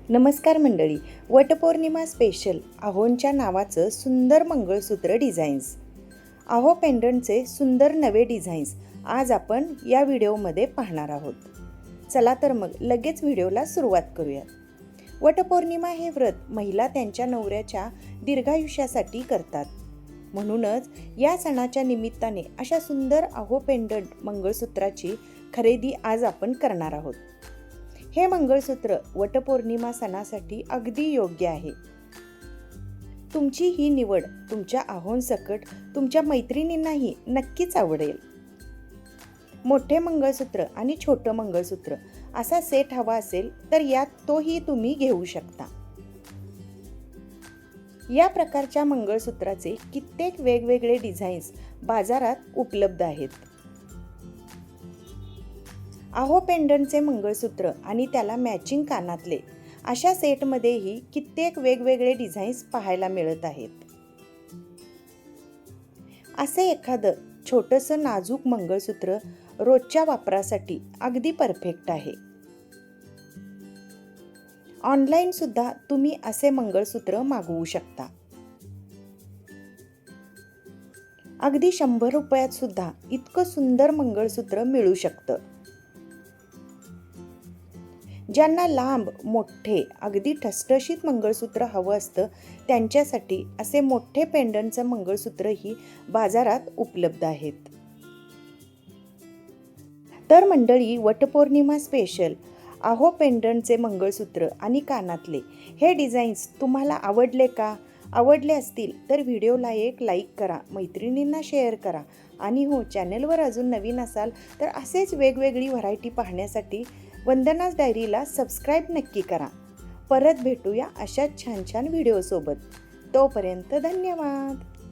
नमस्कार मंडळी. वटपौर्णिमा स्पेशल अहोंच्या नावाचं सुंदर मंगळसूत्र डिझाईन्स, अहो पेंडंटचे सुंदर नवे डिझाईन्स आज आपण या व्हिडिओमध्ये पाहणार आहोत. चला तर मग लगेच व्हिडिओला सुरुवात करूयात. वटपौर्णिमा हे व्रत महिला त्यांच्या नवऱ्याच्या दीर्घायुष्यासाठी करतात. म्हणूनच या सणाच्या निमित्ताने अशा सुंदर अहो पेंडंट मंगळसूत्राची खरेदी आज आपण करणार आहोत. हे मंगळसूत्र वटपौर्णिमा सणासाठी अगदी योग्य आहे. तुमची ही निवड तुमच्या अहोंसकट तुमच्या मैत्रिणींनाही नक्कीच आवडेल. मोठे मंगळसूत्र आणि छोटं मंगळसूत्र असा सेट हवा असेल तर यात तोही तुम्ही घेऊ शकता. या प्रकारच्या मंगळसूत्राचे कित्येक वेगवेगळे डिझाईन्स बाजारात उपलब्ध आहेत. अहो पेंडंटचे मंगळसूत्र आणि त्याला मॅचिंग कानातले अशा सेटमध्येही कित्येक वेगवेगळे डिझाईन्स पाहायला मिळत आहेत. असे एखादं छोटंसं नाजूक मंगळसूत्र रोजच्या वापरासाठी अगदी परफेक्ट आहे. ऑनलाईन सुद्धा तुम्ही असे मंगळसूत्र मागवू शकता. अगदी 100 रुपयात सुद्धा इतकं सुंदर मंगळसूत्र मिळू शकतं. ज्यांना लांब, मोठे, अगदी ठसठशीत मंगळसूत्र हवं असतं त्यांच्यासाठी असे मोठे पेंडंटचं मंगळसूत्रही बाजारात उपलब्ध आहेत. तर मंडळी, वटपौर्णिमा स्पेशल अहो पेंडंटचे मंगळसूत्र आणि कानातले हे डिझाईन्स तुम्हाला आवडले का? आवडले असतील तर व्हिडिओला एक लाईक करा, मैत्रिणींना शेअर करा आणि हो, चॅनलवर अजून नवीन असाल तर असेच वेगवेगळी व्हरायटी पाहण्यासाठी वंदनास डायरीला सबस्क्राईब नक्की करा. परत भेटूया अशाच छान छान व्हिडिओसोबत. तोपर्यंत धन्यवाद.